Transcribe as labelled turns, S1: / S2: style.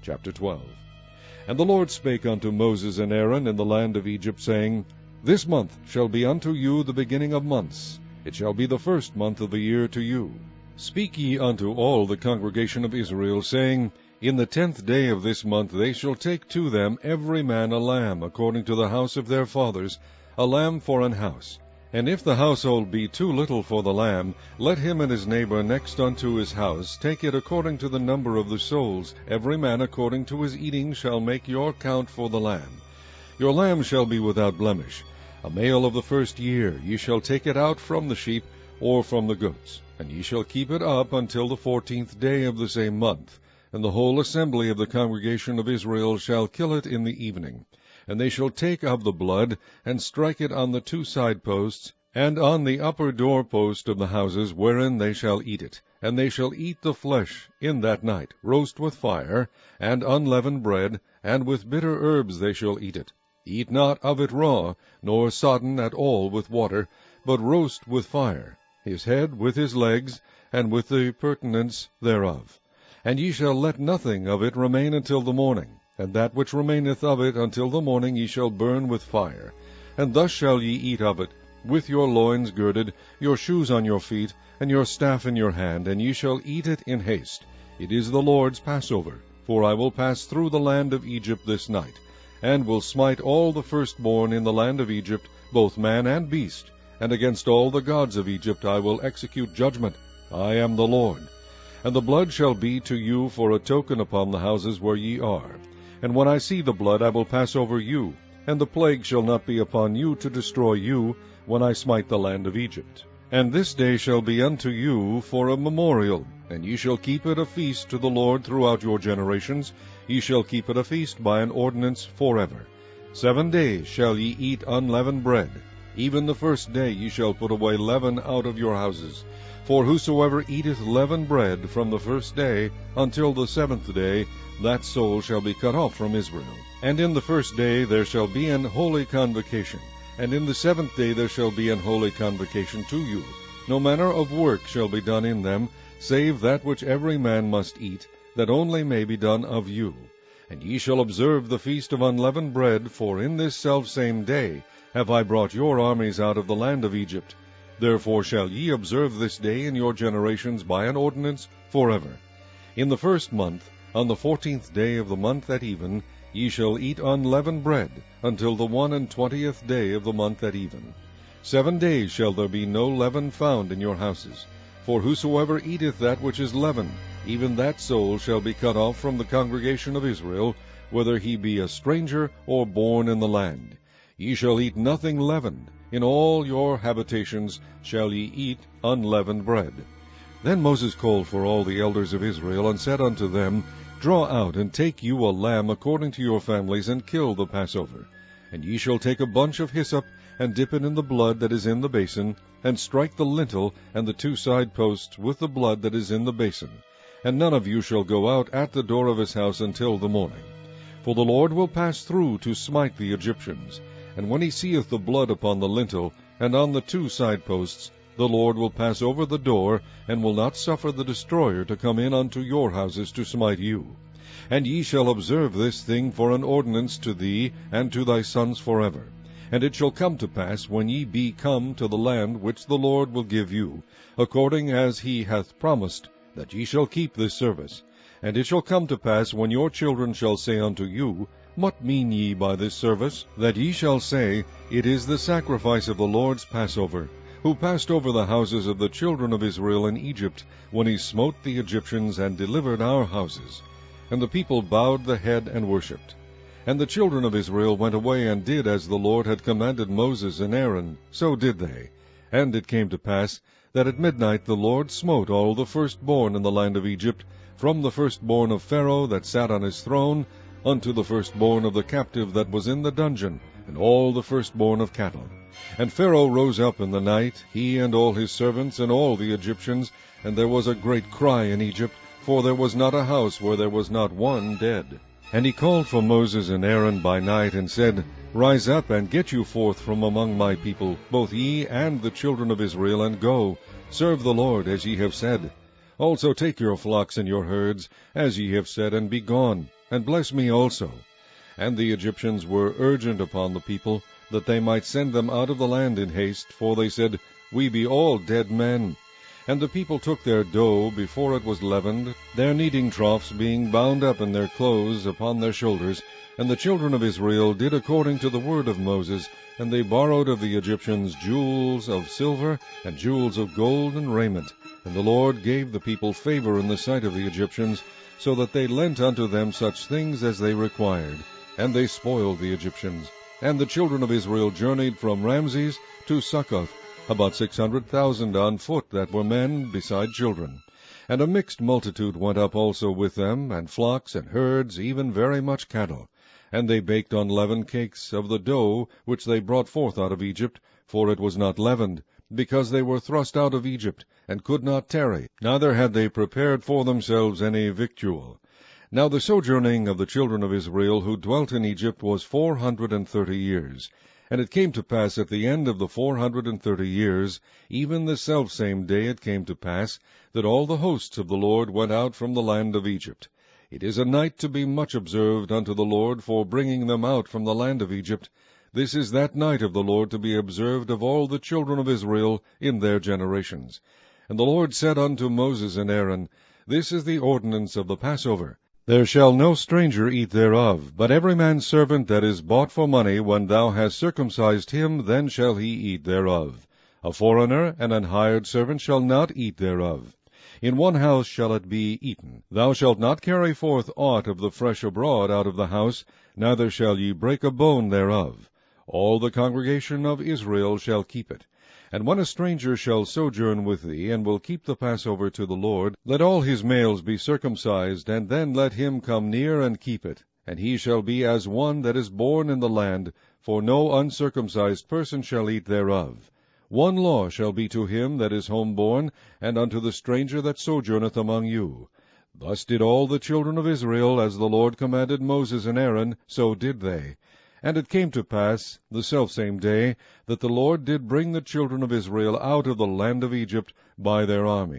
S1: Chapter 12. And the Lord spake unto Moses and Aaron in the land of Egypt, saying, This month shall be unto you the beginning of months. It shall be the first month of the year to you. Speak ye unto all the congregation of Israel, saying, In the 10th day of this month they shall take to them every man a lamb, according to the house of their fathers, a lamb for an house. And if the household be too little for the lamb, let him and his neighbor next unto his house take it according to the number of the souls. Every man according to his eating shall make your count for the lamb. Your lamb shall be without blemish. A male of the first year. Ye shall take it out from the sheep, or from the goats. And ye shall keep it up until the 14th day of the same month. And the whole assembly of the congregation of Israel shall kill it in the evening. And they shall take of the blood, and strike it on the 2 side posts, and on the upper door post of the houses wherein they shall eat it. And they shall eat the flesh in that night, roast with fire, and unleavened bread, and with bitter herbs they shall eat it. Eat not of it raw, nor sodden at all with water, but roast with fire, his head with his legs, and with the purtenance thereof. And ye shall let nothing of it remain until the morning. And that which remaineth of it until the morning ye shall burn with fire. And thus shall ye eat of it, with your loins girded, your shoes on your feet, and your staff in your hand, and ye shall eat it in haste. It is the Lord's Passover. For I will pass through the land of Egypt this night, and will smite all the firstborn in the land of Egypt, both man and beast. And against all the gods of Egypt I will execute judgment. I am the Lord. And the blood shall be to you for a token upon the houses where ye are. And when I see the blood, I will pass over you, and the plague shall not be upon you to destroy you, when I smite the land of Egypt. And this day shall be unto you for a memorial, and ye shall keep it a feast to the Lord throughout your generations. Ye shall keep it a feast by an ordinance forever. 7 days shall ye eat unleavened bread. Even the first day ye shall put away leaven out of your houses. For whosoever eateth leavened bread from the first day until the 7th day, that soul shall be cut off from Israel. And in the first day there shall be an holy convocation, and in the 7th day there shall be an holy convocation to you. No manner of work shall be done in them, save that which every man must eat, that only may be done of you. And ye shall observe the feast of unleavened bread, for in this selfsame day have I brought your armies out of the land of Egypt. Therefore shall ye observe this day in your generations by an ordinance forever. In the 1st month, on the 14th day of the month at even, ye shall eat unleavened bread, until the 21st day of the month at even. 7 days shall there be no leaven found in your houses. For whosoever eateth that which is leavened, even that soul shall be cut off from the congregation of Israel, whether he be a stranger or born in the land. Ye shall eat nothing leavened. In all your habitations shall ye eat unleavened bread. Then Moses called for all the elders of Israel, and said unto them, Draw out, and take you a lamb according to your families, and kill the Passover. And ye shall take a bunch of hyssop, and dip it in the blood that is in the basin, and strike the lintel and the 2 side posts with the blood that is in the basin. And none of you shall go out at the door of his house until the morning. For the Lord will pass through to smite the Egyptians. And when he seeth the blood upon the lintel, and on the 2 side posts, the Lord will pass over the door, and will not suffer the destroyer to come in unto your houses to smite you. And ye shall observe this thing for an ordinance to thee and to thy sons forever. And it shall come to pass, when ye be come to the land which the Lord will give you, according as he hath promised, that ye shall keep this service. And it shall come to pass, when your children shall say unto you, What mean ye by this service? That ye shall say, It is the sacrifice of the Lord's Passover, who passed over the houses of the children of Israel in Egypt, when he smote the Egyptians and delivered our houses. And the people bowed the head and worshipped. And the children of Israel went away and did as the Lord had commanded Moses and Aaron, so did they. And it came to pass, that at midnight the Lord smote all the firstborn in the land of Egypt, from the firstborn of Pharaoh that sat on his throne, unto the firstborn of the captive that was in the dungeon, and all the firstborn of cattle. And Pharaoh rose up in the night, he and all his servants, and all the Egyptians, and there was a great cry in Egypt, for there was not a house where there was not one dead. And he called for Moses and Aaron by night, and said, Rise up, and get you forth from among my people, both ye and the children of Israel, and go, serve the Lord, as ye have said. Also take your flocks and your herds, as ye have said, and be gone. and bless me also. And the Egyptians were urgent upon the people, that they might send them out of the land in haste, for they said, We be all dead men. And the people took their dough before it was leavened, their kneading troughs being bound up in their clothes upon their shoulders. And the children of Israel did according to the word of Moses, and they borrowed of the Egyptians jewels of silver, and jewels of gold, and raiment. And the Lord gave the people favor in the sight of the Egyptians, so that they lent unto them such things as they required. And they spoiled the Egyptians. And the children of Israel journeyed from Ramses to Succoth, about 600,000 on foot that were men, beside children. And a mixed multitude went up also with them, and flocks and herds, even very much cattle. And they baked unleavened cakes of the dough which they brought forth out of Egypt, for it was not leavened, because they were thrust out of Egypt, and could not tarry, neither had they prepared for themselves any victual. Now the sojourning of the children of Israel who dwelt in Egypt was 430 years. And it came to pass at the end of the 430 years, even the selfsame day it came to pass, that all the hosts of the Lord went out from the land of Egypt. It is a night to be much observed unto the Lord for bringing them out from the land of Egypt. This is that night of the Lord to be observed of all the children of Israel in their generations. And the Lord said unto Moses and Aaron, This is the ordinance of the Passover. There shall no stranger eat thereof, but every man's servant that is bought for money, when thou hast circumcised him, then shall he eat thereof. A foreigner and an hired servant shall not eat thereof. In one house shall it be eaten. Thou shalt not carry forth aught of the flesh abroad out of the house, neither shall ye break a bone thereof. All the congregation of Israel shall keep it. And when a stranger shall sojourn with thee, and will keep the Passover to the Lord, let all his males be circumcised, and then let him come near and keep it. And he shall be as one that is born in the land, for no uncircumcised person shall eat thereof. One law shall be to him that is homeborn, and unto the stranger that sojourneth among you. Thus did all the children of Israel, as the Lord commanded Moses and Aaron, so did they. And it came to pass, the selfsame day, that the Lord did bring the children of Israel out of the land of Egypt by their army.